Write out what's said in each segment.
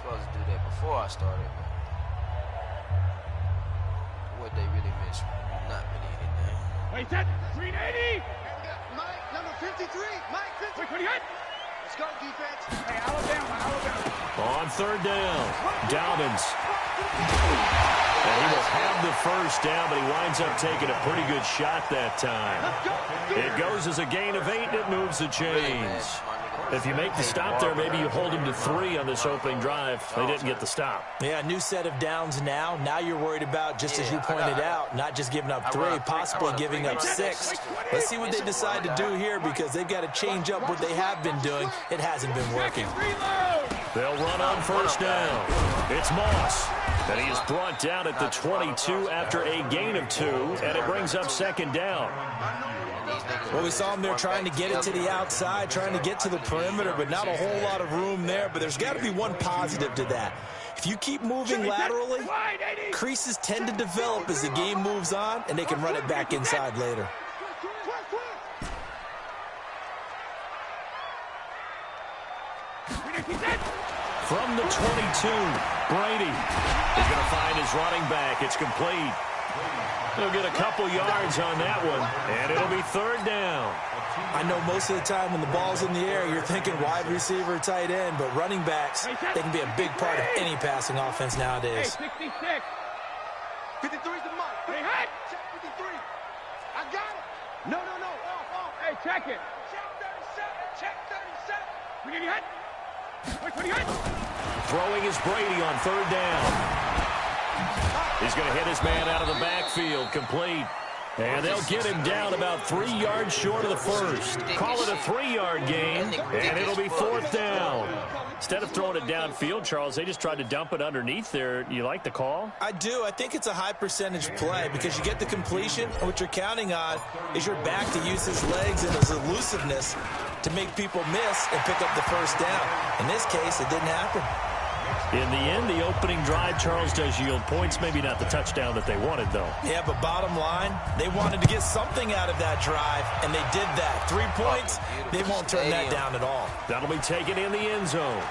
supposed to do that before I started. What they really miss, not really anything. Wait, set, 380. Mike, number 53. Mike, 53. What do you got? Let's go, defense. Hey, Alabama. On third down, Dobbins. And he will have the first down, but he winds up taking a pretty good shot that time. It goes as a gain of 8, and it moves the chains. If you make the stop there, maybe you hold him to 3 on this opening drive. They didn't get the stop. Yeah, new set of downs now. Now you're worried about, just as you pointed out, not just giving up 3, possibly giving up 6. Let's see what they decide to do here, because they've got to change up what they have been doing. It hasn't been working. They'll run on first down. It's Moss. And he is brought down at the 22 after a gain of 2, and it brings up second down. Well, we saw him there trying to get it to the outside, trying to get to the perimeter, but not a whole lot of room there. But there's got to be one positive to that. If you keep moving laterally, creases tend to develop as the game moves on, and they can run it back inside later. From the 22, Brady is going to find his running back. It's complete. He'll get a couple yards on that one, and it'll be third down. I know most of the time when the ball's in the air, you're thinking wide receiver, tight end, but running backs, they can be a big part of any passing offense nowadays. Hey, 66. 53's the mark. Hey, hot. Check 53. I got it. No. Off. Hey, check it. Check 37. Check 37. We get you hot. What do you got? Throwing is Brady on third down. He's going to hit his man out of the backfield, complete. And they'll get him down about 3 yards short of the first. Call it a 3-yard gain, and it'll be fourth down. Instead of throwing it downfield, Charles, they just tried to dump it underneath there. You like the call? I do. I think it's a high percentage play because you get the completion, and what you're counting on is your back to use his legs and his elusiveness to make people miss and pick up the first down. In this case, it didn't happen. In the end, the opening drive, Charles, does yield points. Maybe not the touchdown that they wanted, though. Yeah, but bottom line, they wanted to get something out of that drive, and they did that. 3 points, they won't turn that down at all. That'll be taken in the end zone.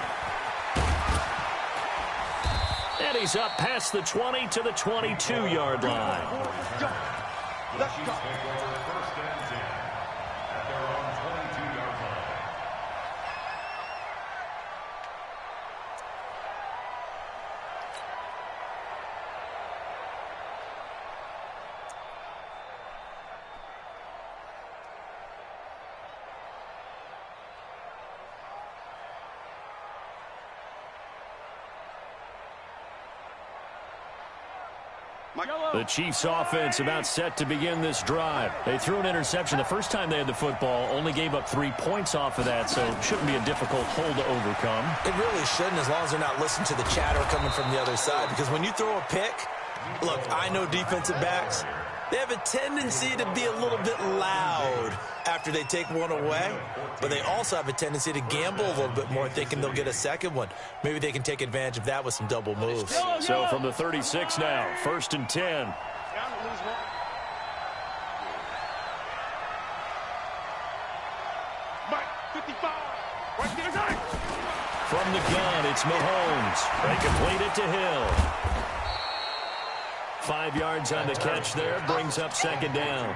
And he's up past the 20 to the 22-yard line. Let's go. The Chiefs offense about set to begin this drive. They threw an interception the first time they had the football, only gave up 3 points off of that, so it shouldn't be a difficult hole to overcome. It really shouldn't, as long as they're not listening to the chatter coming from the other side, because when you throw a pick, look, I know defensive backs, they have a tendency to be a little bit loud after they take one away, but they also have a tendency to gamble a little bit more, thinking they'll get a second one. Maybe they can take advantage of that with some double moves. So from the 36 now, 1st and 10. From the gun, it's Mahomes. They complete it to Hill. 5 yards on the catch there, brings up second down.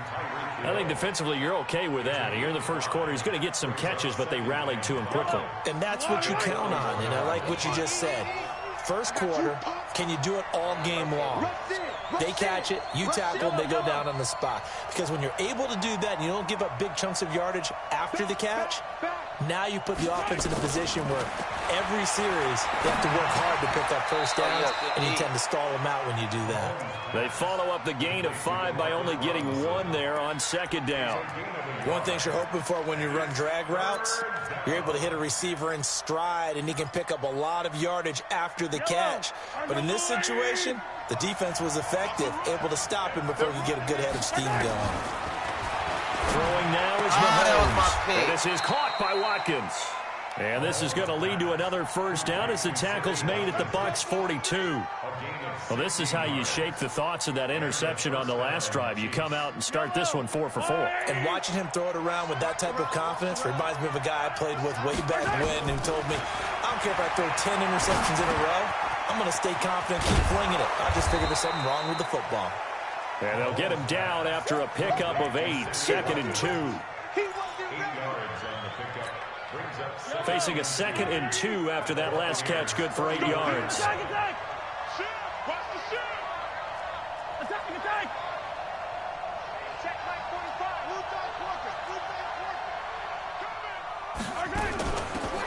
I think defensively you're okay with that. Here in the first quarter, he's going to get some catches, but they rallied to him quickly. And that's what you count on, and I like what you just said. First quarter, can you do it all game long? They catch it, you tackle them, they go down on the spot. Because when you're able to do that and you don't give up big chunks of yardage after the catch, now you put the offense in a position where every series they have to work hard to pick up first downs, and you tend to stall them out when you do that. They follow up the gain of 5 by only getting 1 there on second down. One thing you're hoping for when you run drag routes, you're able to hit a receiver in stride, and he can pick up a lot of yardage after the catch. But in this situation, the defense was effective, able to stop him before he could get a good head of steam going. Throwing now is Mahomes. And this is caught by Watkins. And this is going to lead to another first down as the tackle's made at the Bucs 42. Well, this is how you shake the thoughts of that interception on the last drive. You come out and start this one 4 for 4. And watching him throw it around with that type of confidence reminds me of a guy I played with way back when who told me, I'm don't care if I throw 10 interceptions in a row. I'm going to stay confident, keep flinging it. I just figured there's something wrong with the football. And they'll get him down after a pickup of 8, 2nd and 2. Facing a 2nd and 2 after that last catch, good for 8 yards.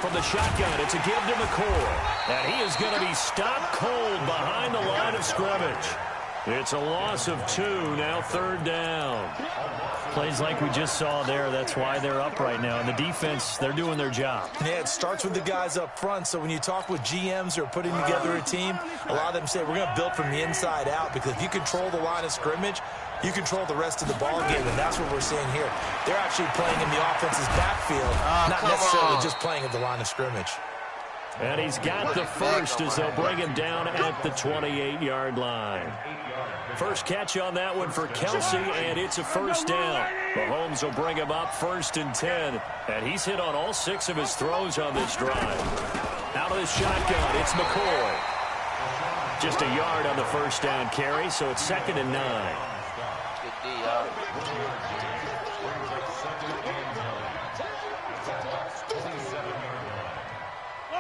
From the shotgun, it's a give to McCoy. And he is going to be stopped cold behind the line of scrimmage. It's a loss of 2, now 3rd down. Plays like we just saw there, that's why they're up right now. And the defense, they're doing their job. Yeah, it starts with the guys up front. So when you talk with GMs who are putting together a team, a lot of them say we're going to build from the inside out, because if you control the line of scrimmage, you control the rest of the ball game, and that's what we're seeing here. They're actually playing in the offense's backfield, not necessarily just playing at the line of scrimmage. And he's got the first as they'll bring him down at the 28-yard line. First catch on that one for Kelsey, and it's a 1st down. Mahomes will bring him up 1st and 10, and he's hit on all 6 of his throws on this drive. Out of the shotgun, it's McCoy. Just a yard on the 1st down carry, so it's 2nd and 9. Good D,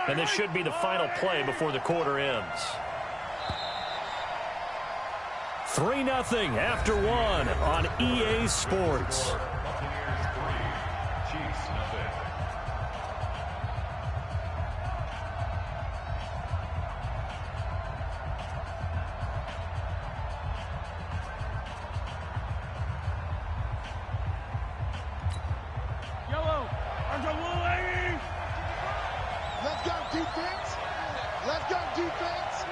And this should be the final play before the quarter ends. 3-0 after 1 on EA Sports. Yellow. Arms are blue, ladies. Let's go, defense. Let's go, defense.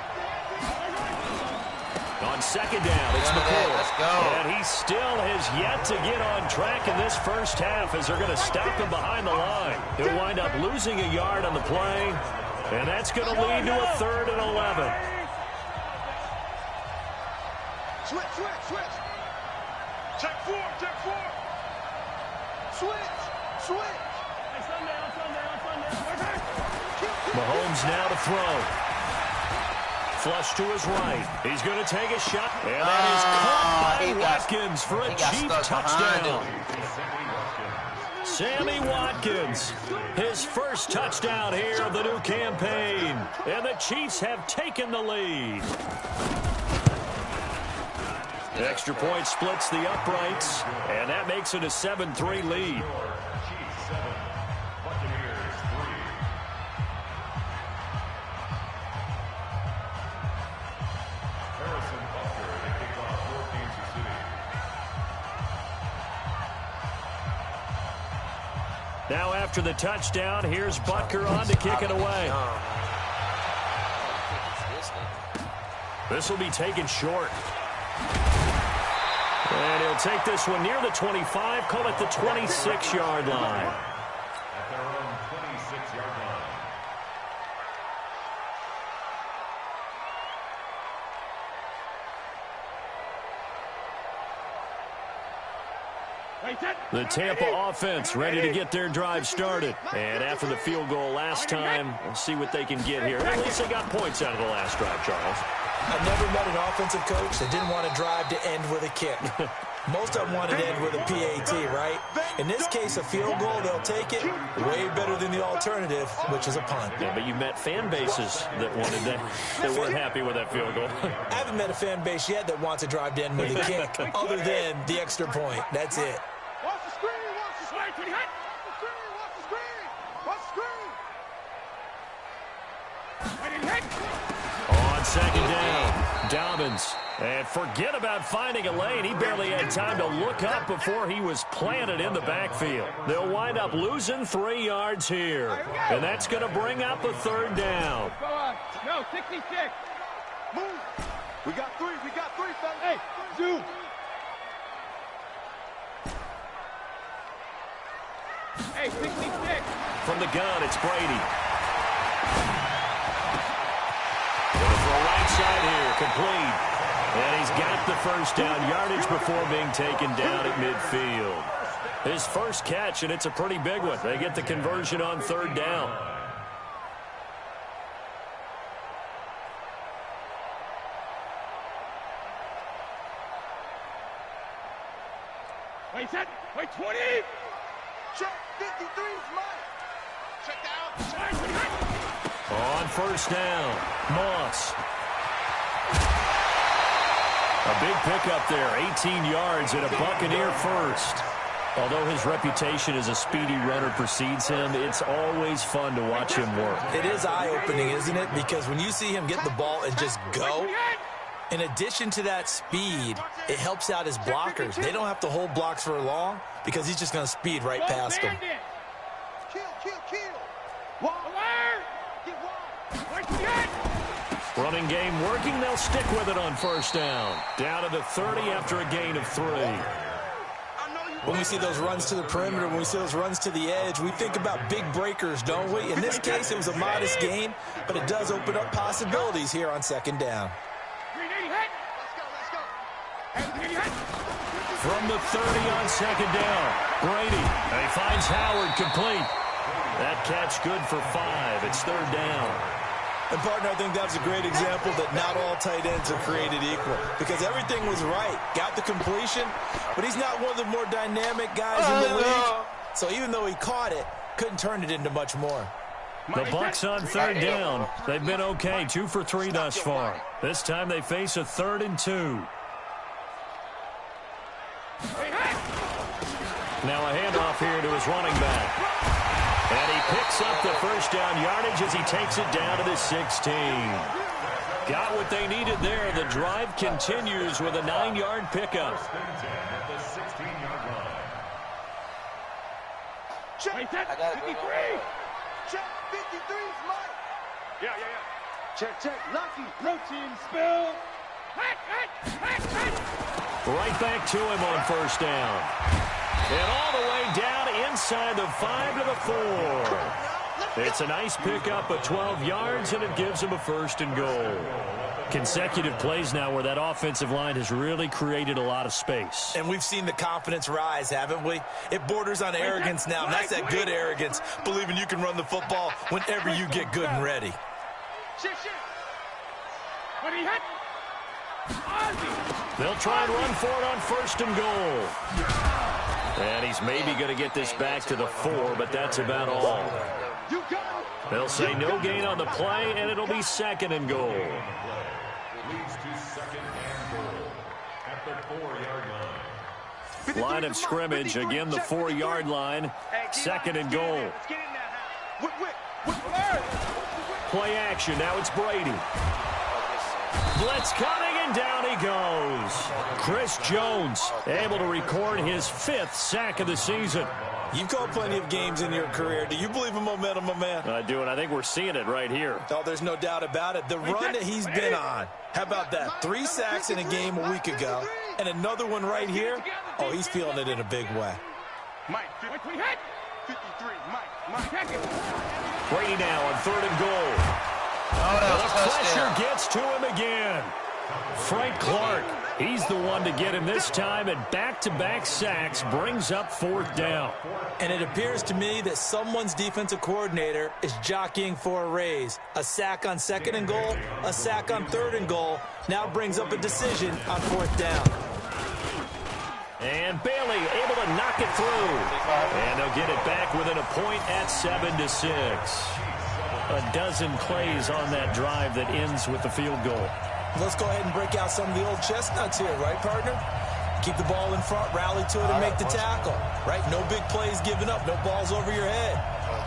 On 2nd down, it's McCoy. Let's go. And he still has yet to get on track in this first half as they're going to stop him behind the line. He'll wind up losing a yard on the play, and that's going to lead to a 3rd and 11. Switch, switch, switch. Check 4, check 4. Switch, switch. Hey, Sunday. Mahomes now to throw. Flush to his right. He's going to take a shot. And that is caught by Watkins for a Chief touchdown. Sammy Watkins, his first touchdown here of the new campaign. And the Chiefs have taken the lead. Extra point splits the uprights, and that makes it a 7-3 lead. Now after the touchdown, here's Butker on to kick it away. This will be taken short. And he'll take this one near the 25, call it the 26-yard line. At their own 26-yard line. The Tampa offense ready to get their drive started. And after the field goal last time, we'll see what they can get here. At least they got points out of the last drive, Charles. I've never met an offensive coach that didn't want a drive to end with a kick. Most of them want it to end with a PAT, right? In this case, a field goal, they'll take it. Way better than the alternative, which is a punt. Yeah, but you've met fan bases that wanted that, that weren't happy with that field goal. I haven't met a fan base yet that wants a drive to end with a kick, other than the extra point. That's it. Watch the screen, watch the screen. Watch the screen, watch the screen. Watch the screen. On 2nd down, Dobbins. And forget about finding a lane. He barely had time to look up before he was planted in the backfield. They'll wind up losing 3 yards here. And that's going to bring up a 3rd down. Go on. No, 66. Move. We got three, fellas. Hey, zoom. Hey, 66. From the gun, it's Brady. Going for a right side here, complete. And he's got the first down yardage before being taken down at midfield. His first catch, and it's a pretty big one. They get the conversion on 3rd down. Wait, set. Wait, 20. Check 53's Mike. Check down. Slide 20 hut. On first down, Moss. A big pickup there, 18 yards and a Buccaneer first. Although his reputation as a speedy runner precedes him, it's always fun to watch him work. It is eye-opening, isn't it? Because when you see him get the ball and just go, in addition to that speed, it helps out his blockers. They don't have to hold blocks for long because he's just going to speed right past them. Kill. Wire. Get wide. Running game working, they'll stick with it on first down. Down to the 30 after a gain of 3. When we see those runs to the perimeter, when we see those runs to the edge, we think about big breakers, don't we? In this case, it was a modest gain, but it does open up possibilities here on second down. From the 30 on second down, Brady. And he finds Howard complete. That catch good for 5. It's third down. And, partner, I think that's a great example that not all tight ends are created equal because everything was right. Got the completion, but he's not one of the more dynamic guys in the league. So even though he caught it, couldn't turn it into much more. The Bucs on third down. They've been okay, 2 for 3 thus far. This time they face a 3rd and 2. Now a handoff here to his running back. And he picks up the first down yardage as he takes it down to the 16. Got what they needed there. The drive continues with a 9-yard pickup. Check that. 53. Check 53's Mike. Yeah. Check. Lucky. Blue team spill. Right back to him on first down. And all the way down inside the 5 to the 4. It's a nice pickup of 12 yards, and it gives him a 1st and goal. Consecutive plays now where that offensive line has really created a lot of space. And we've seen the confidence rise, haven't we? It borders on arrogance now, and that's that good arrogance, believing you can run the football whenever you get good and ready. Shit. What he hit? They'll try and run for it on 1st and goal. And he's maybe going to get this back to the 4, but that's about all. They'll say no gain on the play, and it'll be 2nd and goal. Leads to 2nd and goal at the 4-yard line. Line of scrimmage, again the 4-yard line, 2nd and goal. Play action, now it's Brady. Blitz coming, and down he goes. Chris Jones able to record his 5th sack of the season. You've called plenty of games in your career. Do you believe in momentum, my man? I do, and I think we're seeing it right here. Oh, there's no doubt about it. The run that he's been on, how about that? 3 sacks in a game a week ago, and another one right here. Oh, he's feeling it in a big way. Mike, 53, Mike. Brady now on 3rd and goal. The pressure gets to him again. Frank Clark, he's the one to get him this time, and back-to-back sacks brings up 4th down. And it appears to me that someone's defensive coordinator is jockeying for a raise. A sack on 2nd and goal, a sack on 3rd and goal, now brings up a decision on 4th down. And Bailey able to knock it through. And they'll get it back within a point at 7-6. A dozen plays on that drive that ends with the field goal. Let's go ahead and break out some of the old chestnuts here, right, partner? Keep the ball in front, rally to it, and make the tackle, right? No big plays given up, no balls over your head.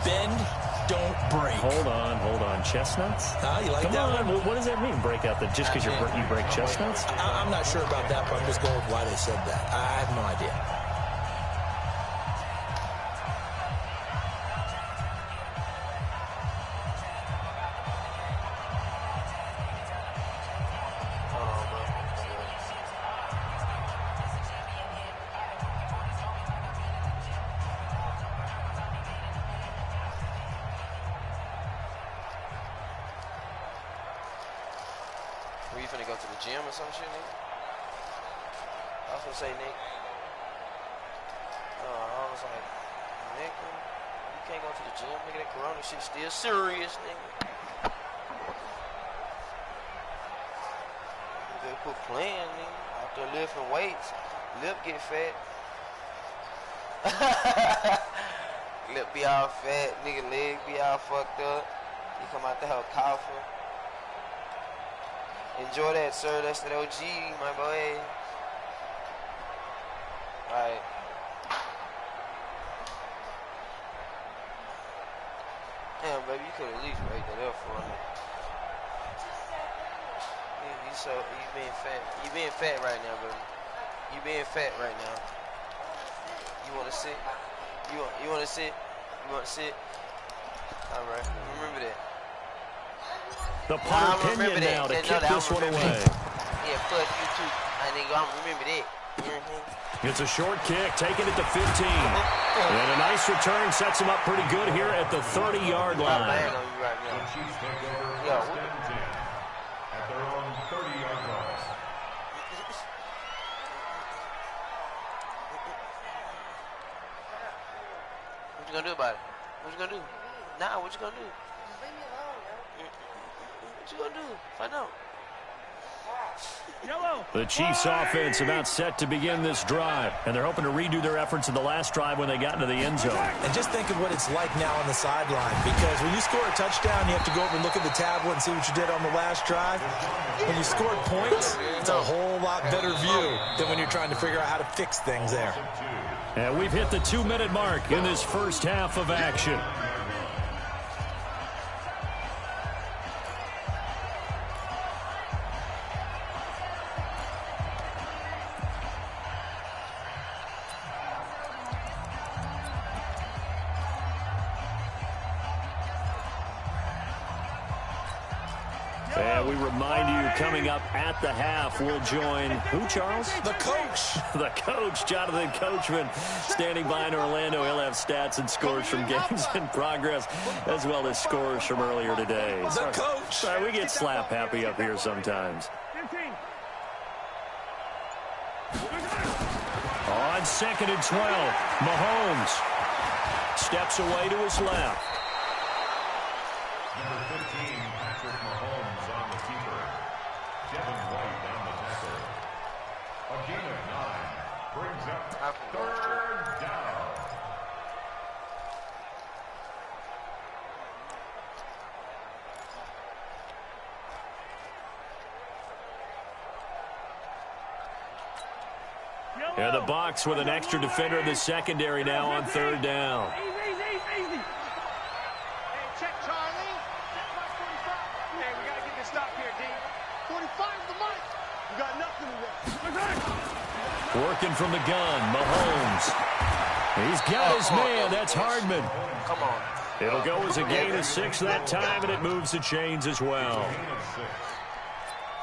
Bend, don't break. Hold on. Chestnuts? You like Come that on. one? What does that mean, break out? Just because you break chestnuts? I'm not sure about that, but I'm just going with why they said that. I have no idea. Were you finna go to the gym or some shit, Nick? I was gonna say, Nick. I was like, Nick, you can't go to the gym, nigga. That corona shit still serious, nigga. You better quit playing, nigga. Out there lifting weights, lip get fat. Lip be all fat, nigga leg be all fucked up. He come out the hell coughing. Enjoy that, sir. That's that OG, my boy. Alright. Damn, baby, you could at least rate that up for me. You being fat. You being fat right now, baby. You being fat right now. You wanna sit? You wanna sit? You wanna sit? All right. Remember that. The punter Pinion now to kick this one away. Yeah, fuck you too. I nigga, I'm remember that. It's a short kick, taking it to 15. And a nice return sets him up pretty good here at the 30-yard line. I'm on you right now. The Chiefs take over Yo, first and 10 at their own 30-yard line. What you gonna do about it? What you gonna do? Nah, what you gonna do? What you gonna do? Find out. The Chiefs offense about set to begin this drive, and they're hoping to redo their efforts in the last drive when they got into the end zone. And just think of what it's like now on the sideline, because when you score a touchdown, you have to go over and look at the tablet and see what you did on the last drive. When you scored points, it's a whole lot better view than when you're trying to figure out how to fix things there. And we've hit the 2-minute mark in this first half of action. And we remind you, coming up at the half, we'll join who, Charles? The coach. The coach, Jonathan Coachman, standing by in Orlando. He'll have stats and scores from games in progress, as well as scores from earlier today. The coach. Sorry, we get slap happy up here sometimes. On 2nd and 12, Mahomes steps away to his left. Number 15, Patrick Mahomes on the keeper. Devin White on the tackle. A gain of 9 brings up 3rd down. And the Bucs with an extra defender in the secondary now on 3rd down. Easy. Hey, check, Charlie. Hey, we got to get this stop here, D. 45 is the mic. You got nothing to do. Working from the gun, Mahomes. He's got his man. That's Hardman. Come on. It'll go as a gain of 6 that time, and it moves the chains as well.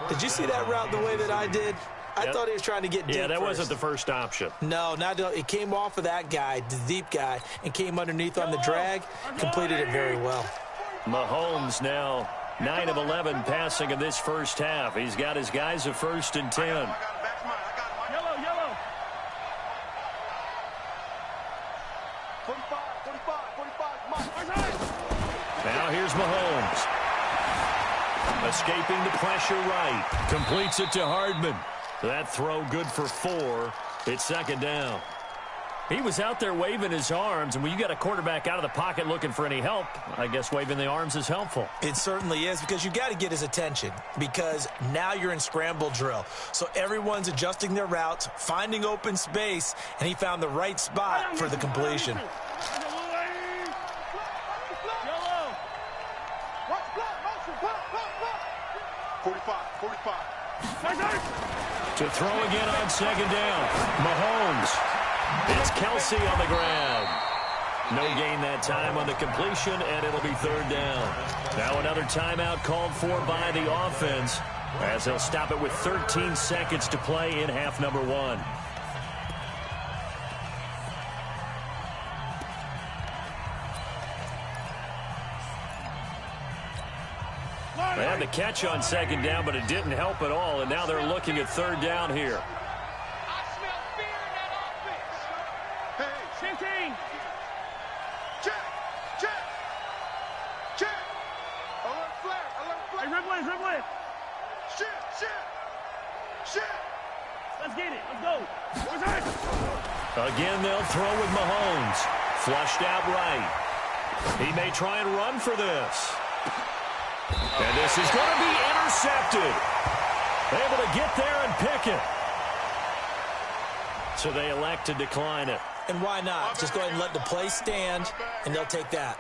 Did you see that route the way that I did? I thought he was trying to get deep. Yeah, that first. wasn't the first option. No, it came off of that guy, the deep guy, and came underneath on the drag, completed it very well. Mahomes now 9 of 11 passing in this first half. He's got his guys a 1st and 10. Yellow. Now here's Mahomes. Escaping the pressure right. Completes it to Hardman. That throw good for 4. It's 2nd down. He was out there waving his arms, and when you got a quarterback out of the pocket looking for any help, I guess waving the arms is helpful. It certainly is, because you got to get his attention, because now you're in scramble drill. So everyone's adjusting their routes, finding open space, and he found the right spot for the completion. 45. To throw again on 2nd down. Mahomes. It's Kelsey on the ground. No gain that time on the completion, and it'll be 3rd down. Now another timeout called for by the offense, as they'll stop it with 13 seconds to play in half number 1. They had the catch on 2nd down, but it didn't help at all, and now they're looking at 3rd down here. I smell fear in that offense. Hey, 15. Check. Alert flare. Hey, Rimley. Shit. Let's get it. Let's go. Again, they'll throw with Mahomes. Flushed out right. He may try and run for this. And this is going to be intercepted. Able to get there and pick it. So they elect to decline it. And why not? Just go ahead and let the play stand, and they'll take that.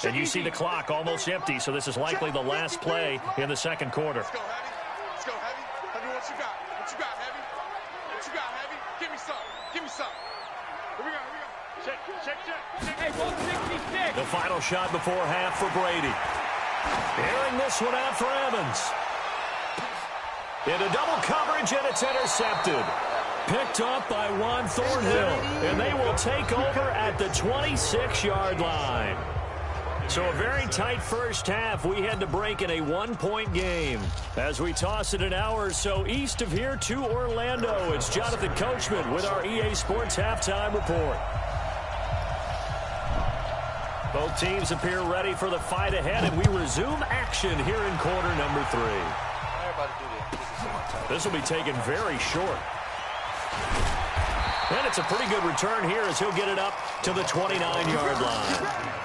And you see the clock almost empty, so this is likely the last play in the second quarter. Let's go, Heavy. Let's go, Heavy. Heavy, what you got? What you got, Heavy? What you got, Heavy? Give me some. Give me some. Here we go, here we go. Check. Hey, 166. The final shot before half for Brady. Airing this one out for Evans. Into double coverage, and it's intercepted. Picked up by Juan Thornhill, and they will take over at the 26-yard line. So a very tight first half. We had to break in a one-point game. As we toss it an hour or so east of here to Orlando, it's Jonathan Coachman with our EA Sports Halftime Report. Both teams appear ready for the fight ahead, and we resume action here in quarter number 3. This will be taken very short. And it's a pretty good return here as he'll get it up to the 29-yard line.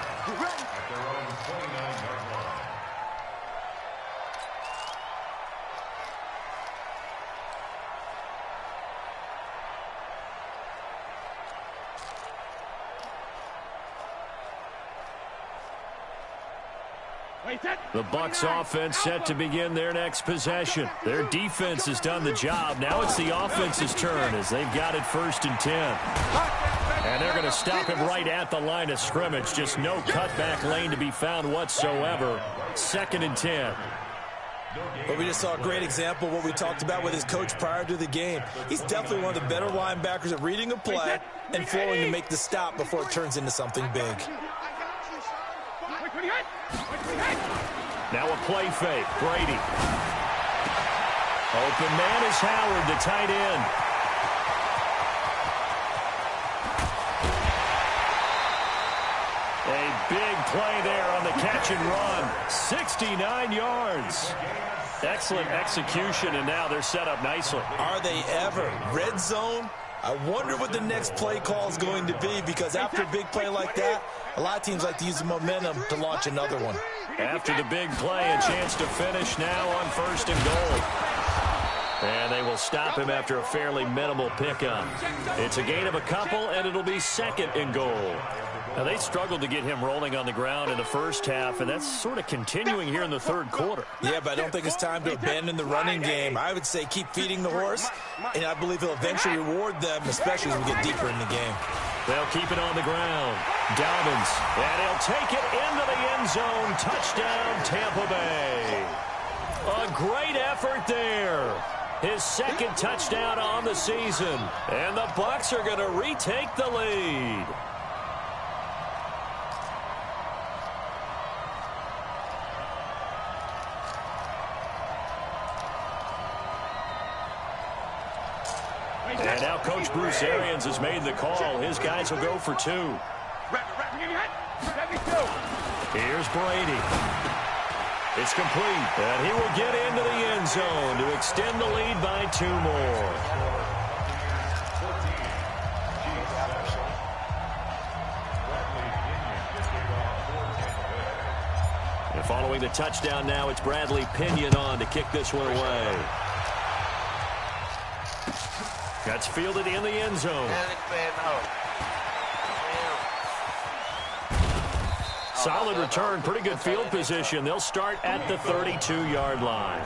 The Bucs offense set to begin their next possession. Their defense has done the job. Now it's the offense's turn as they've got it 1st and 10. And they're going to stop him right at the line of scrimmage. Just no cutback lane to be found whatsoever. 2nd and 10. But we just saw a great example of what we talked about with his coach prior to the game. He's definitely one of the better linebackers at reading a play and flowing to make the stop before it turns into something big. Now a play fake. Brady. Open man is Howard, the tight end. A big play there on the catch and run. 69 yards. Excellent execution, and now they're set up nicely. Are they ever? Red zone? I wonder what the next play call is going to be, because after a big play like that, a lot of teams like to use the momentum to launch another one. After the big play, a chance to finish now on 1st and goal. And they will stop him after a fairly minimal pickup. It's a gain of a couple, and it'll be 2nd and goal. Now, they struggled to get him rolling on the ground in the first half, and that's sort of continuing here in the third quarter. Yeah, but I don't think it's time to abandon the running game. I would say keep feeding the horse, and I believe he'll eventually reward them, especially as we get deeper in the game. They'll keep it on the ground. Dobbins, and he'll take it into the end zone. Touchdown, Tampa Bay. A great effort there. His 2nd touchdown on the season, and the Bucs are going to retake the lead. And now Coach Bruce Arians has made the call. His guys will go for 2. Here's Brady. It's complete. And he will get into the end zone to extend the lead by 2 more. And following the touchdown now, it's Bradley Pinion on to kick this one away. That's fielded in the end zone. Solid return, pretty good field position. They'll start at the 32-yard line.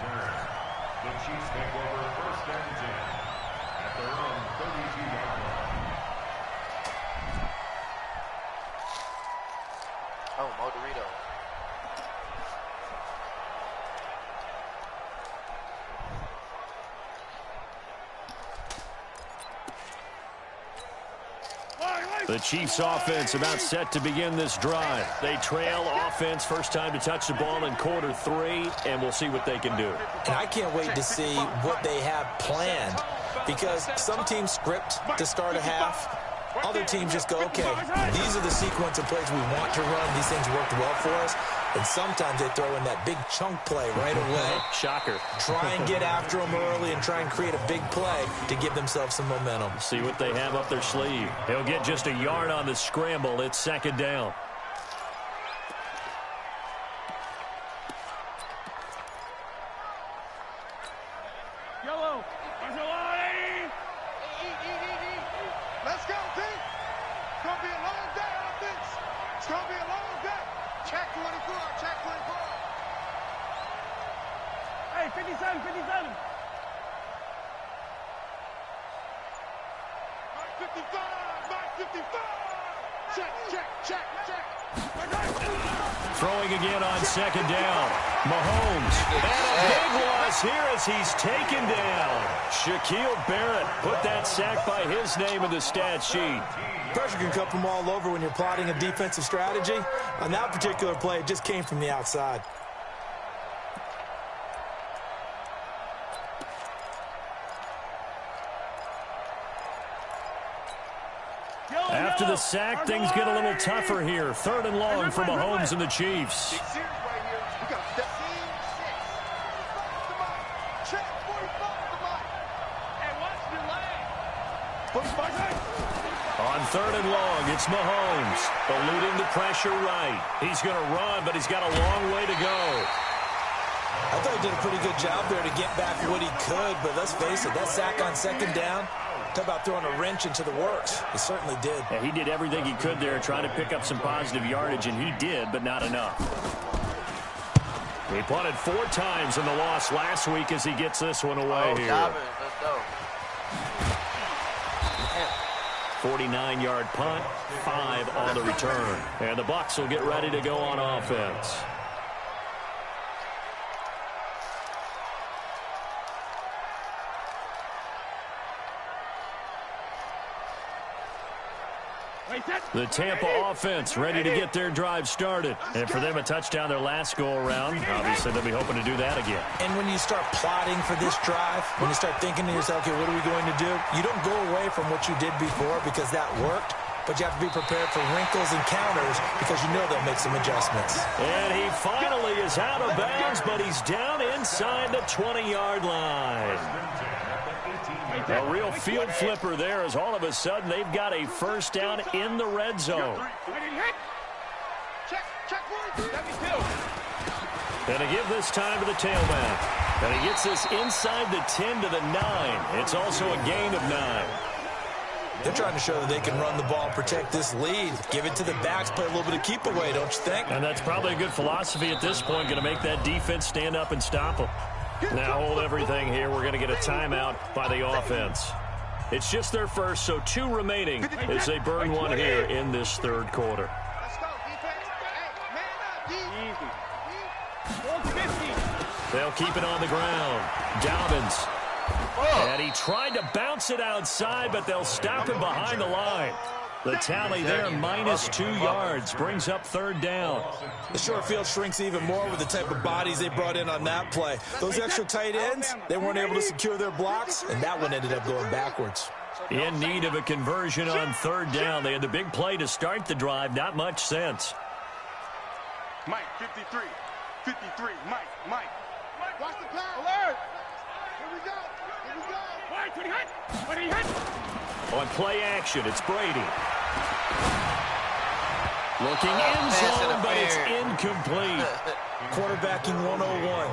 The Chiefs take over 1st and 10 at their own 32-yard line. Oh, Mo Dorito. The Chiefs offense about set to begin this drive. They trail offense, first time to touch the ball in quarter 3, and we'll see what they can do. And I can't wait to see what they have planned, because some teams script to start a half. Other teams just go, okay, these are the sequence of plays we want to run. These things worked well for us. And sometimes they throw in that big chunk play right away. Shocker. Try and get after them early and try and create a big play to give themselves some momentum. See what they have up their sleeve. He'll get just a yard on the scramble. It's second down. Yellow. Let's go, Pete. It's going to be a long day on this. It's going to be a long day. Check 24. Check 24. Hey, 57, 57. Mark 55. Mark 55. Check, check, check, check. Throwing again on second down. Mahomes. And a big loss here as he's taken down. Shaquille Barrett put that sack by his name in the stat sheet. Pressure can come from all over when you're plotting a defensive strategy. On that particular play, it just came from the outside. After the sack, things get a little tougher here. Third and long for Mahomes and the Chiefs. Big series right here. We got step 6. Check 45 the mic. Hey, watch the leg. On third and long, it's Mahomes. Eluding the pressure right. He's going to run, but he's got a long way to go. I thought he did a pretty good job there to get back what he could, but let's face it, that sack on second down, talk about throwing a wrench into the works. He certainly did. Yeah, he did everything he could there, trying to pick up some positive yardage, and he did, but not enough. He punted 4 times in the loss last week as he gets this one away here. Let's go. 49-yard punt, 5 on the return. And the Bucs will get ready to go on offense. The Tampa offense ready to get their drive started. And for them, a touchdown their last go-around. Obviously, they'll be hoping to do that again. And when you start plotting for this drive, when you start thinking to yourself, okay, what are we going to do? You don't go away from what you did before because that worked, but you have to be prepared for wrinkles and counters because you know they'll make some adjustments. And he finally is out of bounds, but he's down inside the 20-yard line. A real field flipper there as all of a sudden they've got a first down in the red zone. Check 42. And to give this time to the tailback. And he gets this inside the 10 to the 9. It's also a gain of 9. They're trying to show that they can run the ball and protect this lead. Give it to the backs, play a little bit of keep away, don't you think? And that's probably a good philosophy at this point, going to make that defense stand up and stop them. Now hold everything here. We're going to get a timeout by the offense. It's just their first, so 2 remaining as they burn one here in this third quarter. Let's go, defense. Hey, man up, Easy. They'll keep it on the ground. Dobbins. And he tried to bounce it outside, but they'll stop him behind the line. The tally there, -2 yards, brings up third down. The short field shrinks even more with the type of bodies they brought in on that play. Those extra tight ends, they weren't able to secure their blocks, and that one ended up going backwards. In need of a conversion on third down. They had the big play to start the drive. Not much sense. Mike, 53. 53. Mike. Watch the cloud. Alert. Here we go. Mike, when he hit. On play action, it's Brady. Looking end zone, but it's incomplete. Quarterbacking 101.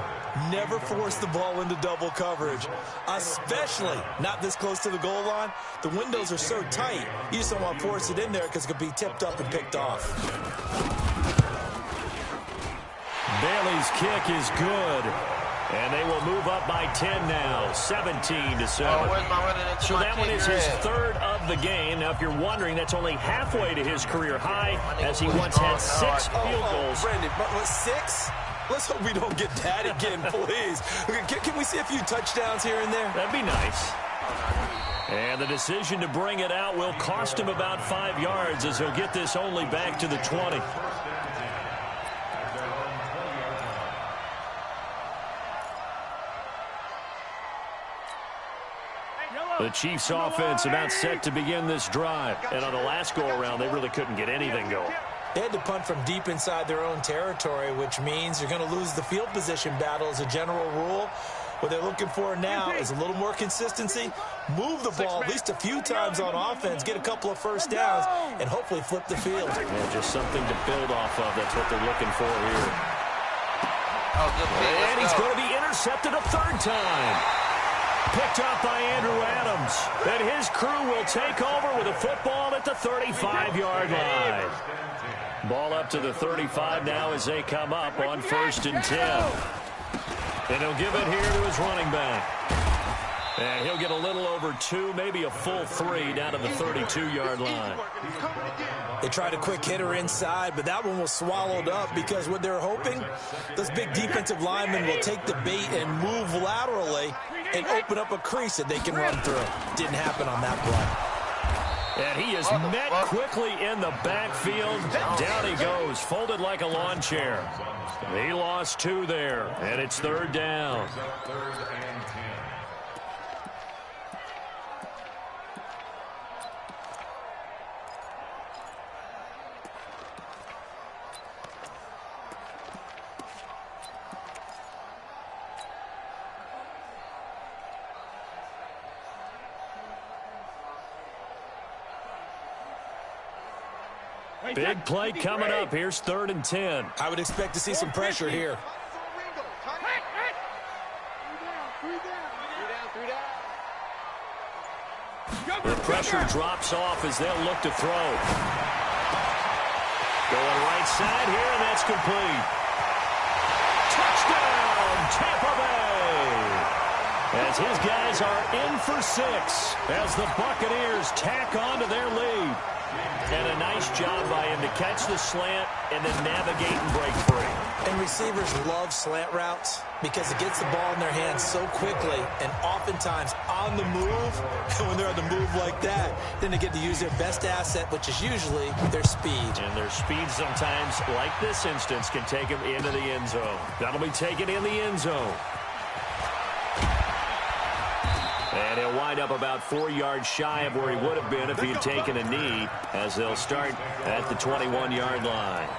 Never force the ball into double coverage, especially not this close to the goal line. The windows are so tight, you just don't want to force it in there because it could be tipped up and picked off. Bailey's kick is good. And they will move up by 10 now, 17-7. So that one is his third of the game. Now, if you're wondering, that's only halfway to his career high, as he once had 6 field goals. Brandon, but 6? Let's hope we don't get that again, please. Can we see a few touchdowns here and there? That'd be nice. And the decision to bring it out will cost him about 5 yards, as he'll get this only back to the 20. The Chiefs offense about set to begin this drive. And on the last go-around, they really couldn't get anything going. They had to punt from deep inside their own territory, which means you're going to lose the field position battle as a general rule. What they're looking for now is a little more consistency, move the ball at least a few times on offense, get a couple of first downs, and hopefully flip the field. Yeah, just something to build off of. That's what they're looking for here. Oh, good pick. And he's going to be intercepted a third time. Picked up by Andrew Adams. And his crew will take over with a football at the 35-yard line. Ball up to the 35 now as they come up on 1st and 10. And he'll give it here to his running back. And he'll get a little over 2, maybe a full 3 down to the 32-yard line. They tried a quick hitter inside, but that one was swallowed up because what they're hoping, those big defensive linemen will take the bait and move laterally and open up a crease that they can run through. Didn't happen on that play. And he is met quickly in the backfield. Down he goes, folded like a lawn chair. He lost 2 there, and it's 3rd down. Big play coming up. Here's 3rd and 10. I would expect to see some pressure here. The pressure drops off as they'll look to throw. Going right side here, and that's complete. Touchdown, Tampa Bay! As his guys are in for 6 as the Buccaneers tack on to their lead. And a nice job by him to catch the slant and then navigate and break free. And receivers love slant routes because it gets the ball in their hands so quickly and oftentimes on the move. And when they're on the move like that, then they get to use their best asset, which is usually their speed. And their speed sometimes, like this instance, can take them into the end zone. That'll be taken in the end zone. And he'll wind up about 4 yards shy of where he would have been if he had taken a knee, as they'll start at the 21-yard line.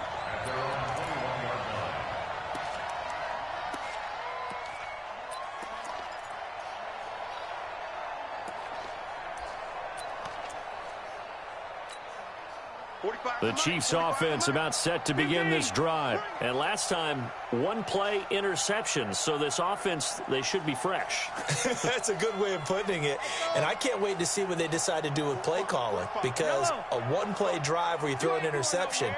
The Chiefs offense about set to begin this drive. And last time, 1 play interception. So this offense, they should be fresh. That's a good way of putting it. And I can't wait to see what they decide to do with play calling, because a 1-play drive where you throw an interception,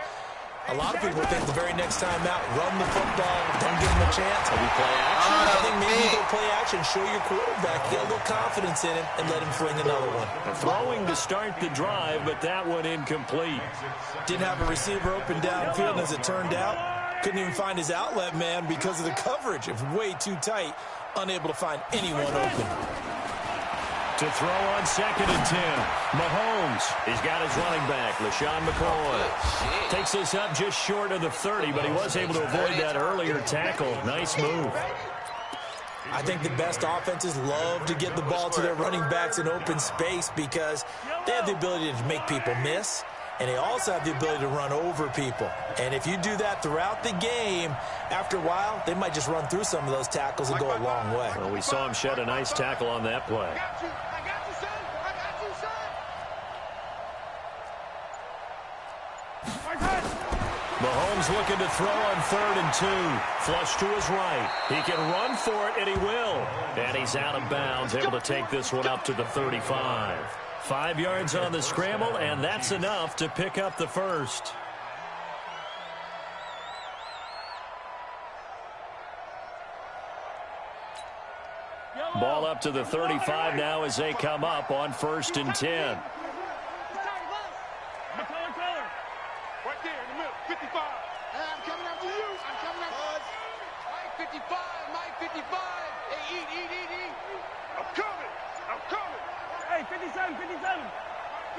a lot of people think the very next time out, run the football, don't give them a chance. Maybe play action. I think maybe you go play action, show your quarterback, get a little confidence in him, and let him fling another one. Throwing to start the drive, but that one incomplete. Didn't have a receiver open downfield, and as it turned out, couldn't even find his outlet man because of the coverage. It was way too tight, unable to find anyone open. To throw on 2nd and 10. Mahomes, he's got his running back, LaShawn McCoy. Takes this up just short of the 30, but he was able to avoid that earlier tackle. Nice move. I think the best offenses love to get the ball to their running backs in open space because they have the ability to make people miss, and they also have the ability to run over people. And if you do that throughout the game, after a while, they might just run through some of those tackles and go a long way. Well, we saw him shed a nice tackle on that play. Mahomes looking to throw on 3rd and 2. Flush to his right. He can run for it, and he will. And he's out of bounds, able to take this one up to the 35. 5 yards on the scramble, and that's enough to pick up the first. Ball up to the 35 now as they come up on 1st and 10. Right there in the middle, 55. Hey, I'm coming after you. I'm coming after us. Mike 55, Mike 55. Hey, eat. I'm coming. Hey, 57, 57.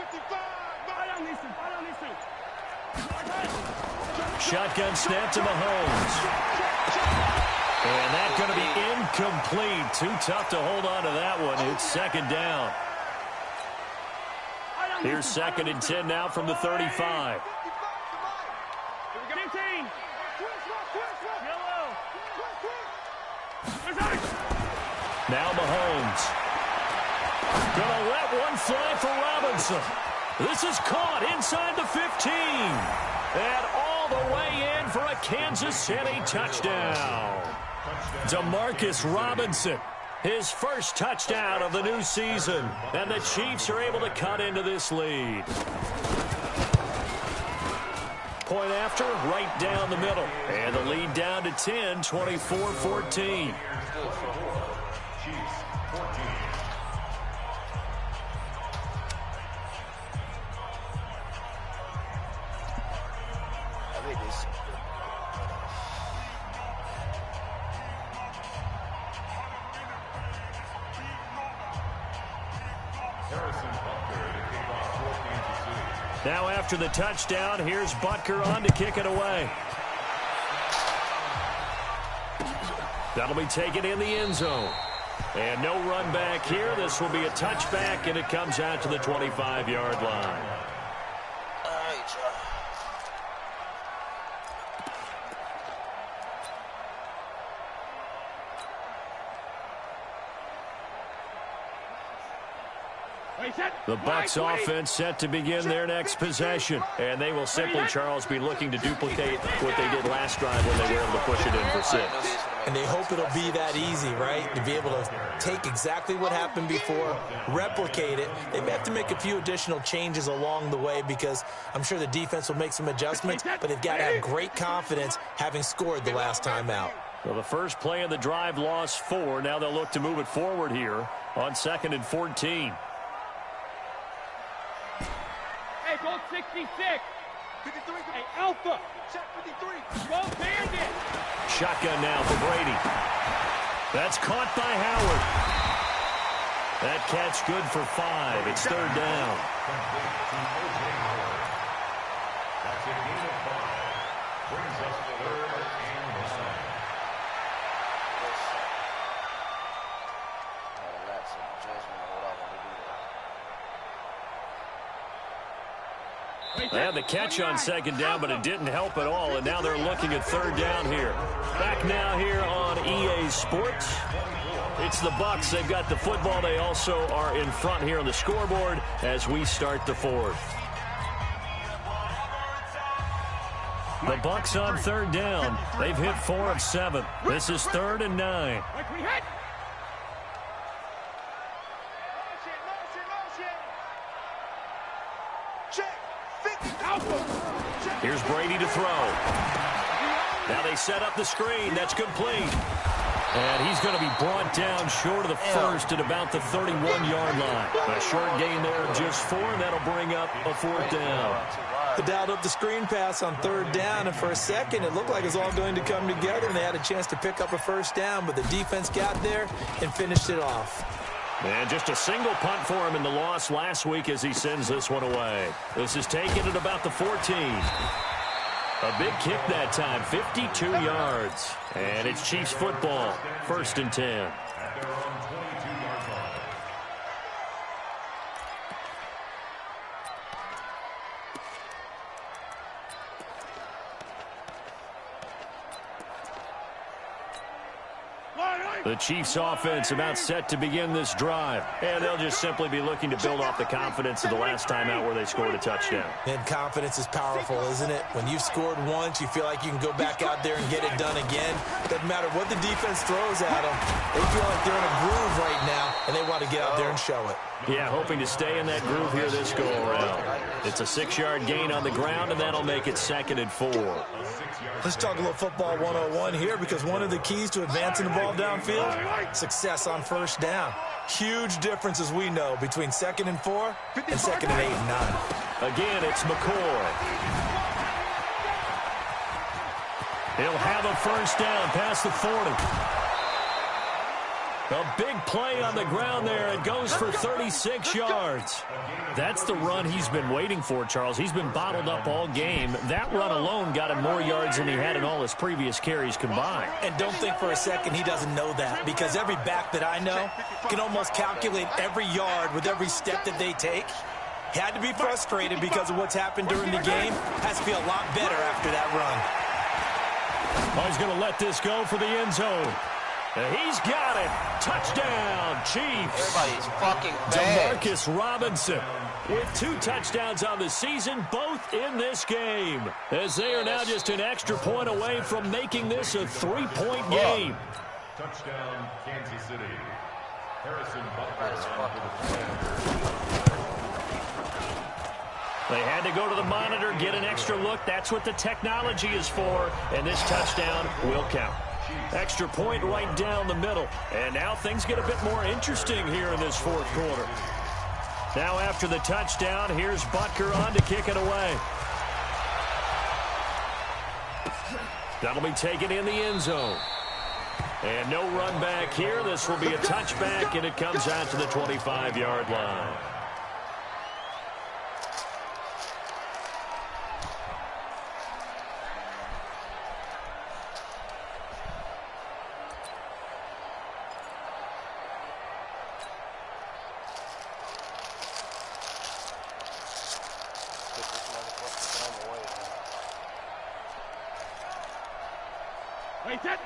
55. Fall on these two. Shotgun snap to Mahomes. And that's going to be incomplete. Too tough to hold on to that one. It's 2nd down. Here's 2nd and 10 now from the 35. Now Mahomes. Gonna let one fly for Robinson. This is caught inside the 15. And all the way in for a Kansas City touchdown. Demarcus Robinson, his first touchdown of the new season. And the Chiefs are able to cut into this lead. Point after, right down the middle. And the lead down to 10, 24-14. Now after the touchdown, here's Butker on to kick it away. That'll be taken in the end zone. And no run back here. This will be a touchback, and it comes out to the 25-yard line. All right, y'all. The Bucs offense set to begin their next possession. And they will simply, Charles, be looking to duplicate what they did last drive when they were able to push it in for 6. And they hope it'll be that easy, right? To be able to take exactly what happened before, replicate it. They may have to make a few additional changes along the way because I'm sure the defense will make some adjustments, but they've got to have great confidence having scored the last time out. Well, the first play of the drive lost 4. Now they'll look to move it forward here on 2nd and 14. Hey, go 66. 53. Hey, Alpha. Check 53. Go Bandit. Shotgun now for Brady. That's caught by Howard. That catch good for 5. It's 3rd down. That's a gain of 5. Brings us 3rd and 9. And the catch on 2nd down, but it didn't help at all. And now they're looking at 3rd down here. Back now here on EA Sports. It's the Bucs. They've got the football. They also are in front here on the scoreboard as we start the 4th. The Bucs on 3rd down. They've hit 4 of 7. This is 3rd and 9. Here's Brady to throw. Now they set up the screen. That's complete. And he's going to be brought down short of the first at about the 31-yard line. A short gain there of just 4, and that'll bring up a 4th down. They dialed up the screen pass on 3rd down, and for a second it looked like it was all going to come together, and they had a chance to pick up a 1st down, but the defense got there and finished it off. And just a single punt for him in the loss last week as he sends this one away. This is taken at about the 14. A big kick that time, 52 yards. And it's Chiefs football, 1st and 10. The Chiefs offense about set to begin this drive. And they'll just simply be looking to build off the confidence of the last time out where they scored a touchdown. And confidence is powerful, isn't it? When you've scored once, you feel like you can go back out there and get it done again. Doesn't matter what the defense throws at them. They feel like they're in a groove right now, and they want to get out there and show it. Yeah, hoping to stay in that groove here this go-around. It's a 6-yard gain on the ground, and that'll make it 2nd and 4. Let's talk a little football 101 here, because one of the keys to advancing the ball downfield, success on 1st down. Huge difference, as we know, between 2nd and 4 and 2nd and 8 and 9. Again, it's McCoy. He'll have a 1st down past the 40. A big play on the ground there. It goes for 36 yards. That's the run he's been waiting for, Charles. He's been bottled up all game. That run alone got him more yards than he had in all his previous carries combined. And don't think for a second he doesn't know that, because every back that I know can almost calculate every yard with every step that they take. He had to be frustrated because of what's happened during the game. Has to feel a lot better after that run. Oh, he's going to let this go for the end zone. He's got it. Touchdown, Chiefs. Everybody's fucking bad. Demarcus Robinson with 2 touchdowns on the season, both in this game, as they are now just an extra point away from making this a 3-point game. Touchdown, Kansas City. Harrison Butler. They had to go to the monitor, get an extra look. That's what the technology is for, and this touchdown will count. Extra point right down the middle. And now things get a bit more interesting here in this 4th quarter. Now after the touchdown, here's Butker on to kick it away. That'll be taken in the end zone. And no run back here. This will be a touchback, and it comes out to the 25-yard line.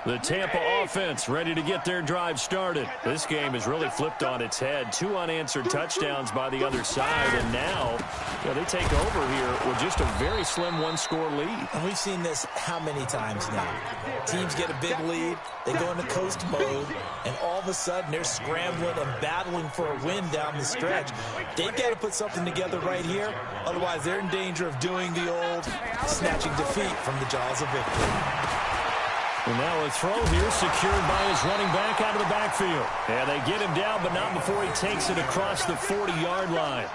The Tampa offense ready to get their drive started. This game is really flipped on its head. 2 unanswered touchdowns by the other side, and now they take over here with just a very slim 1-score lead. And we've seen this how many times now? Teams get a big lead, they go into coast mode, and all of a sudden they're scrambling and battling for a win down the stretch. They've got to put something together right here, otherwise they're in danger of doing the old snatching defeat from the jaws of victory. And now a throw here secured by his running back out of the backfield. And they get him down, but not before he takes it across the 40-yard line.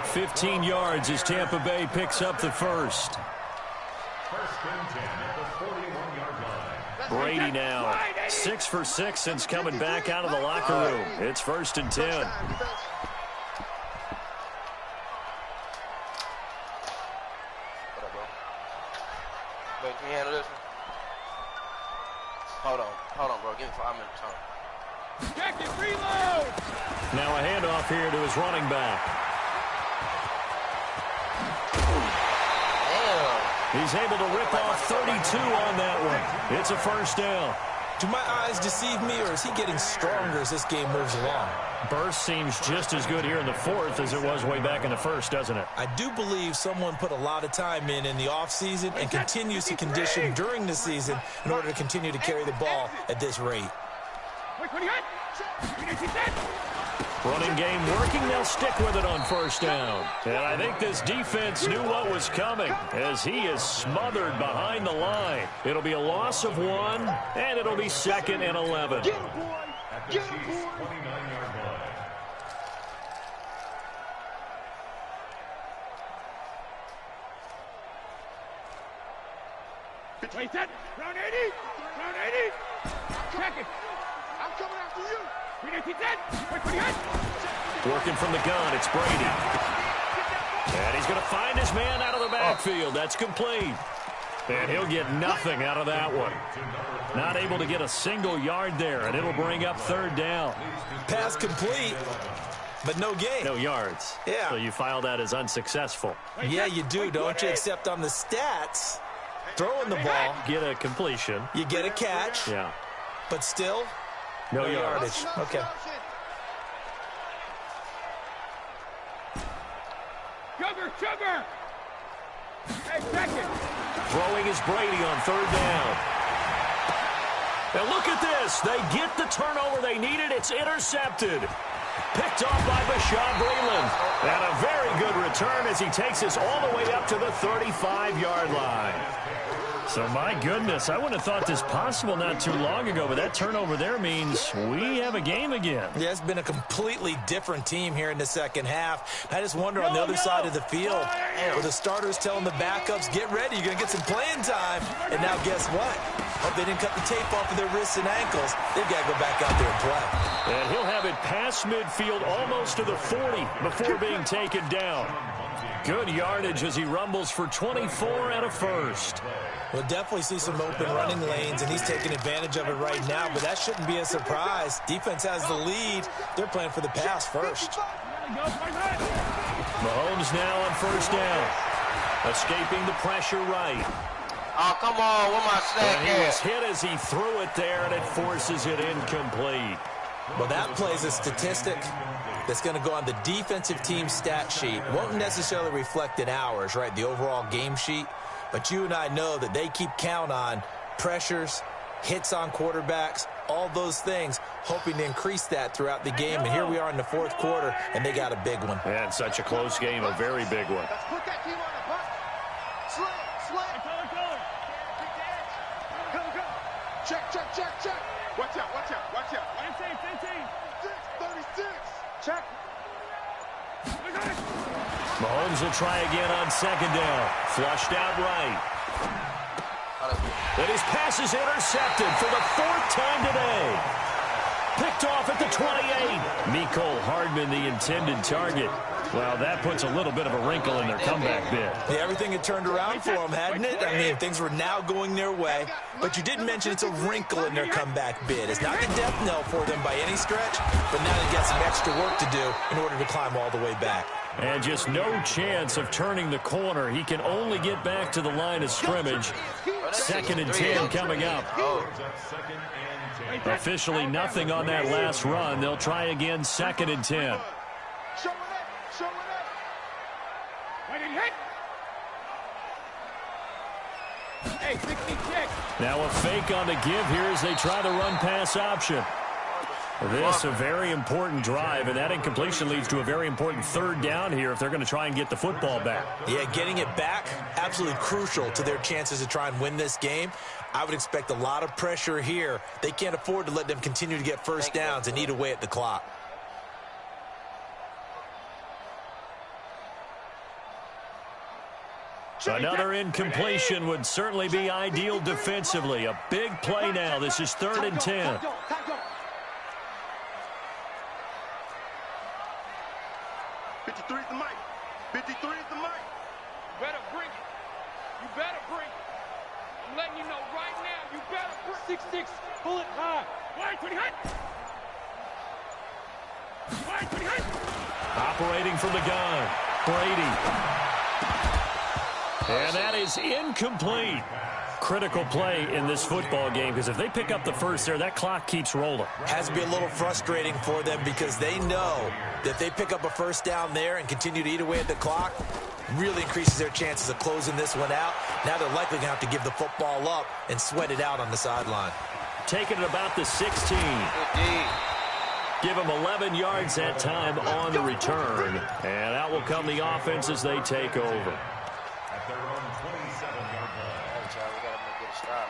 15 yards as Tampa Bay picks up the first. First and 10 at the 41-yard line. Brady now 6 for 6 since coming back out of the locker room. It's 1st and 10. Wait, can you handle this one? Hold on, bro. Give me 5 minutes. Hold on. Jacket, reload! Now a handoff here to his running back. Damn. He's able to rip off 32 on that one. It's a 1st down. Do my eyes deceive me, or is he getting stronger as this game moves along? Burst seems just as good here in the 4th as it was way back in the 1st, doesn't it? I do believe someone put a lot of time in the offseason and continues to condition during the season in order to continue to carry the ball at this rate. Running game working, they'll stick with it on 1st down. And I think this defense knew what was coming as he is smothered behind the line. It'll be a loss of 1, and it'll be 2nd and 11. At the Chiefs' 29-yard line. Wait, that round 80. Round 80. Check it. I'm coming after you. Working from the gun, it's Brady. And he's going to find his man out of the backfield. That's complete. And he'll get nothing out of that one. Not able to get a single yard there, and it'll bring up 3rd down. Pass complete, but no gain. No yards. Yeah. So you file that as unsuccessful. Yeah, you do, don't you? Except on the stats, throwing the ball, Get a completion. you get a catch, Yeah. but still, No no yardage. yardage. Okay. Sugar! Hey, Beckett! Throwing is Brady on 3rd down. And look at this. They get the turnover they needed. It's intercepted. Picked off by Bashaud Breeland. And a very good return as he takes us all the way up to the 35-yard line. So, my goodness, I wouldn't have thought this possible not too long ago, but that turnover there means we have a game again. Yeah, it's been a completely different team here in the second half. I just wonder on the other side of the field, where the starters telling the backups, get ready, you're going to get some playing time. And now guess what? Hope they didn't cut the tape off of their wrists and ankles. They've got to go back out there and play. And he'll have it past midfield almost to the 40 before being taken down. Good yardage as he rumbles for 24 and a 1st. We'll definitely see some open running lanes, and he's taking advantage of it right now, but that shouldn't be a surprise. Defense has the lead. They're playing for the pass first. Mahomes now on 1st down. Escaping the pressure right. Oh, come on, where my snack And he was at? hit as he threw it there, and it forces it incomplete. Well, that plays a statistic that's going to go on the defensive team stat sheet. Won't necessarily reflect in ours, right, the overall game sheet. But you and I know that they keep count on pressures, hits on quarterbacks, all those things, hoping to increase that throughout the game. And here we are in the fourth quarter, and they got a big one. And such a close game, a very big one. Let's put that team on the butt. Slant. Go. Check. Watch out. 36. Check. Mahomes will try again on second down. Flushed out right. And his pass is intercepted for the fourth time today. Picked off at the 28. Mecole Hardman, the intended target. Well, that puts a little bit of a wrinkle in their comeback bid. Yeah, everything had turned around for them, hadn't it? I mean, things were now going their way. But you didn't mention it's a wrinkle in their comeback bid. It's not the death knell for them by any stretch, but now they've got some extra work to do in order to climb all the way back. And just no chance of turning the corner. He can only get back to the line of scrimmage. 2nd and 10 coming up. Officially nothing on that last run. They'll try again 2nd and 10. Show it up. Hey, 66. Now a fake on the give here as they try the run-pass option. This a very important drive, and that incompletion leads to a very important third down here if they're going to try and get the football back. Yeah, getting it back, absolutely crucial to their chances to try and win this game. I would expect a lot of pressure here. They can't afford to let them continue to get first downs and eat away at the clock. Another incompletion would certainly be ideal defensively. A big play now. This is 3rd and 10. 53 is the mic. 53 is the mic. You better bring it. I'm letting you know right now, you better bring 6-6, pull it high. Wide 20 high. Operating from the gun, Brady. And that is incomplete. Critical play in this football game because if they pick up the first there, that clock keeps rolling. Has to be a little frustrating for them because they know that if they pick up a first down there and continue to eat away at the clock, really increases their chances of closing this one out. Now they're likely going to have to give the football up and sweat it out on the sideline. Taking it about the 16. Give them 11 yards that time on the return. And out will come the offense as they take over. At their own 27-yard line. We got to get a stop.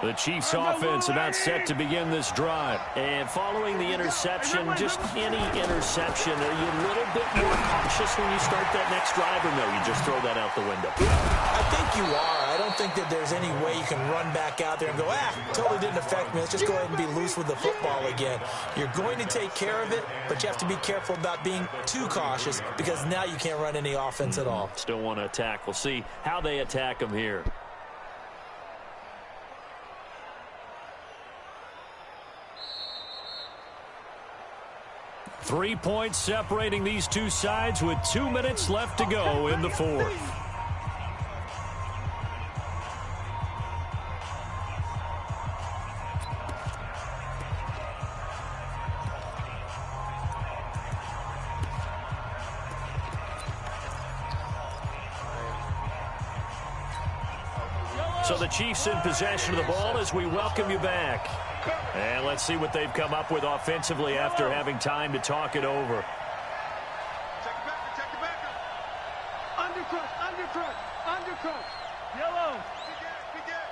The Chiefs offense about set to begin this drive. And following the interception, just any interception, are you a little bit more cautious when you start that next drive, or no, you just throw that out the window? I think you are. I don't think that there's any way you can run back out there and go, totally didn't affect me. Let's just go ahead and be loose with the football again. You're going to take care of it, but you have to be careful about being too cautious because now you can't run any offense at all. Still want to attack. We'll see how they attack them here. Three points separating these two sides with 2 minutes left to go in the fourth. So the Chiefs in possession of the ball as we welcome you back. And let's see what they've come up with offensively after having time to talk it over. Check it back. Undercut. Yellow. Big gap.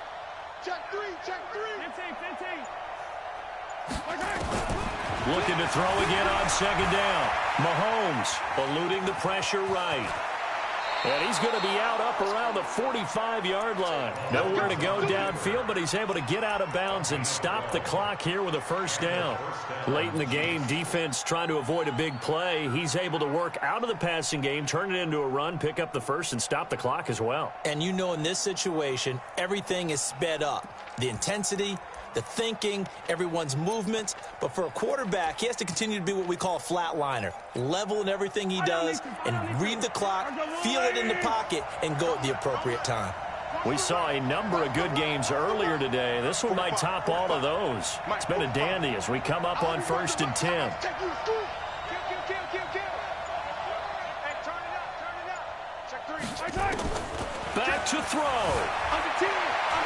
Check three. 15. Looking to throw again on second down. Mahomes eluding the pressure right. And he's going to be out up around the 45-yard line. Nowhere to go downfield, but he's able to get out of bounds and stop the clock here with a first down. Late in the game, defense trying to avoid a big play. He's able to work out of the passing game, turn it into a run, pick up the first, and stop the clock as well. And you know in this situation, everything is sped up. The intensity, the thinking, everyone's movements. But for a quarterback, he has to continue to be what we call a flatliner. Level in everything he does and read the clock, feel it in the pocket, and go at the appropriate time. We saw a number of good games earlier today. This one might top all of those. It's been a dandy as we come up on 1st and 10. Back to throw.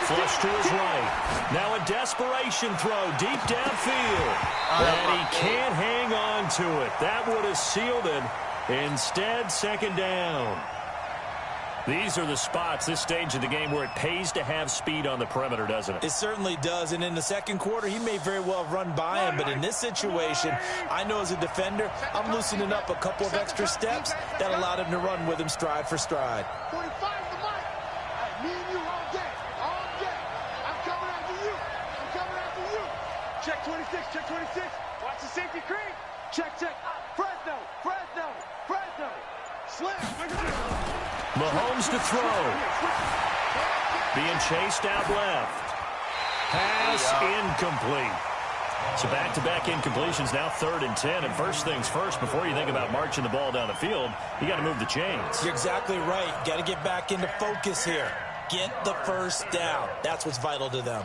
Flush to his right. Now a desperation throw deep downfield. And he can't hang on to it. That would have sealed it. Instead, 2nd down. These are the spots, this stage of the game, where it pays to have speed on the perimeter, doesn't it? It certainly does. And in the 2nd quarter, he may very well run by him. But in this situation, I know as a defender, I'm loosening up a couple of extra steps that allowed him to run with him stride for stride. 45 the mic. Me and you all day. All day. I'm coming after you. I'm coming after you. Check 26. Check 26. Watch the safety creep. Check. Fresno. Slam. Mahomes to throw. Being chased out left. Pass incomplete. So back-to-back incompletions, now 3rd and 10. And first things first, before you think about marching the ball down the field, you got to move the chains. You're exactly right. Got to get back into focus here. Get the first down. That's what's vital to them.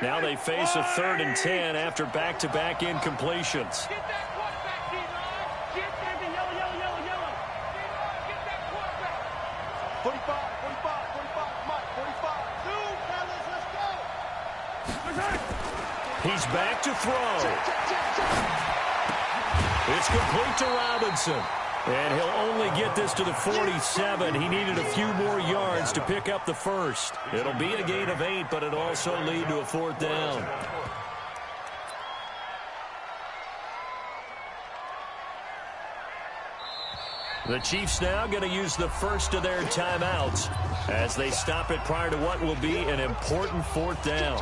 Now they face a 3rd and 10 after back-to-back incompletions. Get that quarterback, D-line. Get that yellow. Get that quarterback. 45. Mike, 45. Dude, fellas, let's go. He's back to throw. It's complete to Robinson. And he'll only get this to the 47. He needed a few more yards to pick up the first. It'll be a gain of 8, but it'll also lead to a 4th down. The Chiefs now going to use the first of their timeouts as they stop it prior to what will be an important 4th down.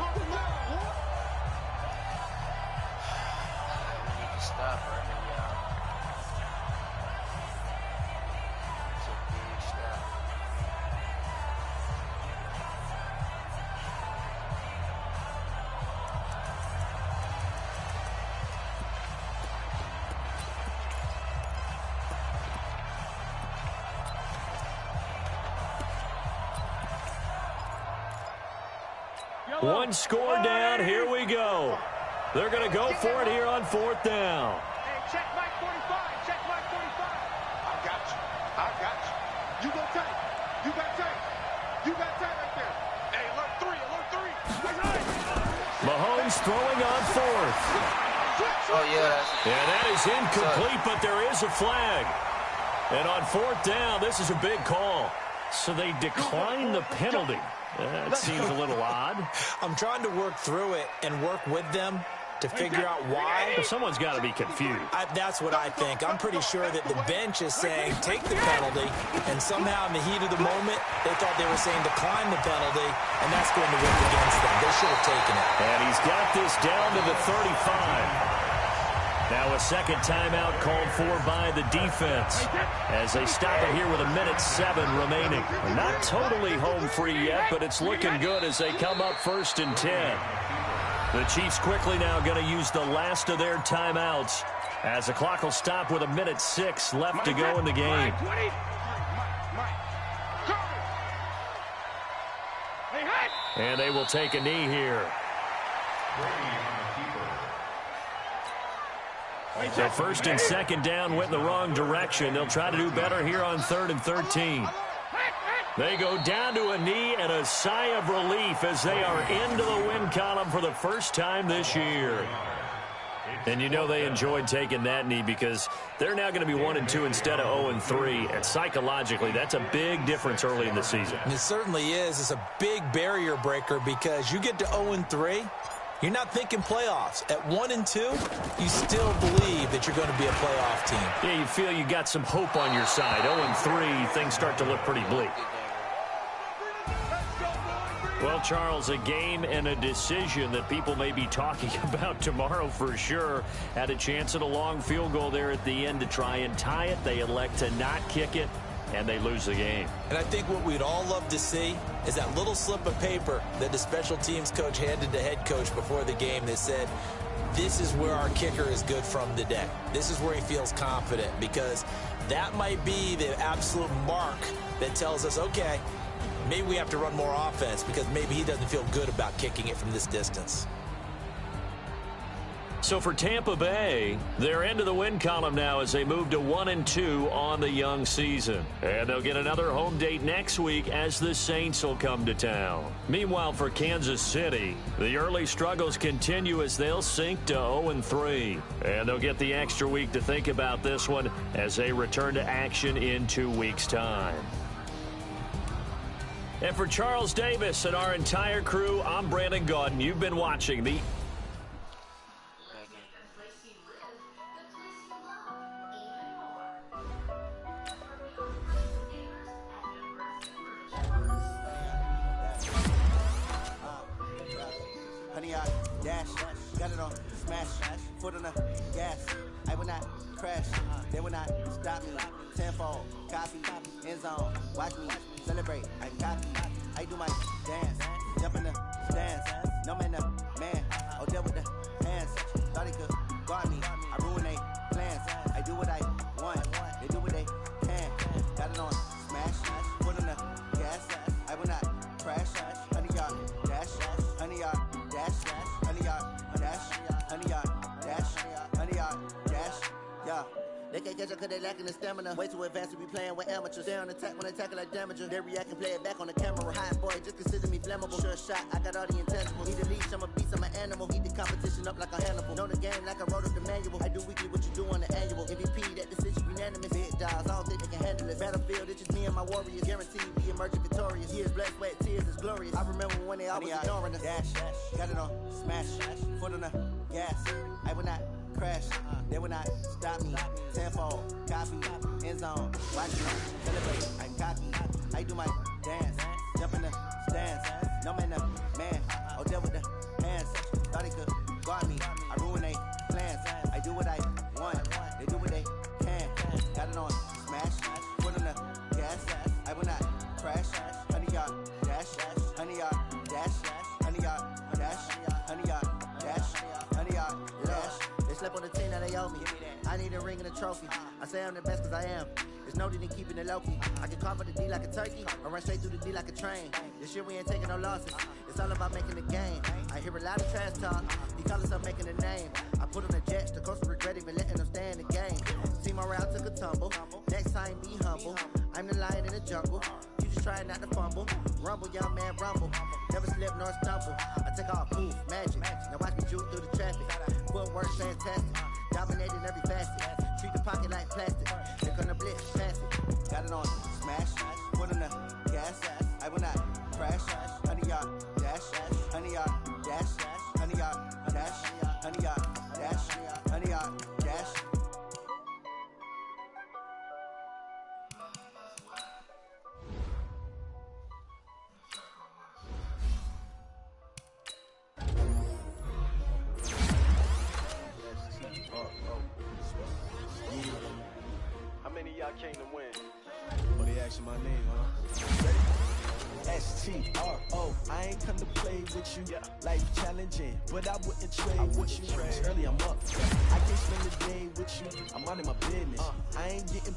One score down. Here we go. They're going to go for it here on 4th down. Hey, check Mike 45. Check Mike 45. I got you. You go tight. You got tight right there. Hey, alert 3. Mahomes throwing on 4th. Oh, yeah. And that is incomplete, but there is a flag. And on 4th down, this is a big call. So they decline the penalty. That seems a little odd. I'm trying to work through it and work with them to figure out why. Well, someone's got to be confused. That's what I think. I'm pretty sure that the bench is saying take the penalty, and somehow in the heat of the moment, they thought they were saying decline the penalty, and that's going to work against them. They should have taken it. And he's got this down to the 35. Now a second timeout called for by the defense as they stop it here with 1:07 remaining. Not totally home free yet, but it's looking good as they come up 1st and 10. The Chiefs quickly now going to use the last of their timeouts as the clock will stop with 1:06 left to go in the game. And they will take a knee here. So 1st and 2nd down went in the wrong direction. They'll try to do better here on 3rd and 13. They go down to a knee and a sigh of relief as they are into the win column for the first time this year. And you know they enjoyed taking that knee because they're now going to be 1-2 instead of 0-3. And psychologically, that's a big difference early in the season. And it certainly is. It's a big barrier breaker because you get to 0-3. You're not thinking playoffs. At 1-2, you still believe that you're going to be a playoff team. Yeah, you feel you got some hope on your side. 0-3, things start to look pretty bleak. Well, Charles, a game and a decision that people may be talking about tomorrow for sure. Had a chance at a long field goal there at the end to try and tie it. They elect to not kick it, and they lose the game. And I think what we'd all love to see is that little slip of paper that the special teams coach handed the head coach before the game that said, this is where our kicker is good from today. This is where he feels confident, because that might be the absolute mark that tells us, okay, maybe we have to run more offense because maybe he doesn't feel good about kicking it from this distance. So for Tampa Bay, they're into the win column now as they move to 1-2 on the young season. And they'll get another home date next week as the Saints will come to town. Meanwhile, for Kansas City, the early struggles continue as they'll sink to 0-3. And they'll get the extra week to think about this one as they return to action in 2 weeks' time. And for Charles Davis and our entire crew, I'm Brandon Gaudin. You've been watching the dash, got it on, smash, foot on the gas. I will not crash, they will not stop me. Tenfold, copy, end zone, watch me celebrate. I'm cocky, I do my dance, jump in the stands. No man, man, oh deal with the hands. Thought he could guard me, I ruin they plans. I do what I want, they do what they can. Got it on, smash, foot on the gas. I will not crash, 100-yard dash, 100-yard dash, 100-yard dash, 100-yard dash, 100-yard dash, yeah. They can't catch up cause they lacking the stamina. Way too advanced to be playing with amateurs. Stay on attack when they tackle like damager. They react and play it back on the camera. Hot boy, just consider me flammable. Sure shot, I got all the intangibles. Need a leash, I'm a beast, I'm an animal. Heat the competition up like a Hannibal. Know the game like I wrote up the manual. I do weekly what you do on the annual. MVP, that decision unanimous. Big dogs, I don't think they can handle it. Battlefield, it's just me and my warriors. Guaranteed we emerging victorious. Years, blood, sweat, tears, it's glorious. I remember when they always ignoring us. Dash, got it on, smash, foot on the gas. I will not crash, they will not stop me. Tenfold, copy, end zone, watch me celebrate. I'm cocky, I do my dance, jump in the stands. No man, man, oh deal with the hands. Thought he could guard me, I ruin they plans. I do what I want, they do what they can. Got it on, smash, foot on the gas. I will not crash, 100-yard dash, 100-yard dash, 100-yard dash, 100-yard dash, 100-yard dash. They slept on the team, now they owe me. I need a ring and a trophy. I say I'm the best cause I am. There's no need in keeping it low-key. I can carve for the D like a turkey, or run straight through the D like a train. This year we ain't taking no losses. It's all about making the game. I hear a lot of trash talk. He call us up making a name. I put on the jets, the coach regret even letting them stay in the game. Team morale took a tumble. Next time be humble. I'm the lion in the jungle. You just trying not to fumble. Rumble, young man, rumble. Never slip nor stumble. I take off, poof, magic. Now watch me juke through the traffic. Footwork fantastic. Dominating every facet. Treat the pocket like plastic. They're gonna blitz, pass it. Got it on, smash. Foot on the gas. I will not crash. 100-yard dash. 100-yard dash. 100-yard dash. 100-yard dash. 100-yard dash. How many of y'all came to win? Oh, they asking my name, huh? S-T-R-O. I ain't come to play with you. Yeah. Life challenging, but I wouldn't trade with you. It's early, I'm up. I can't spend the day with you. I'm minding my business. I ain't getting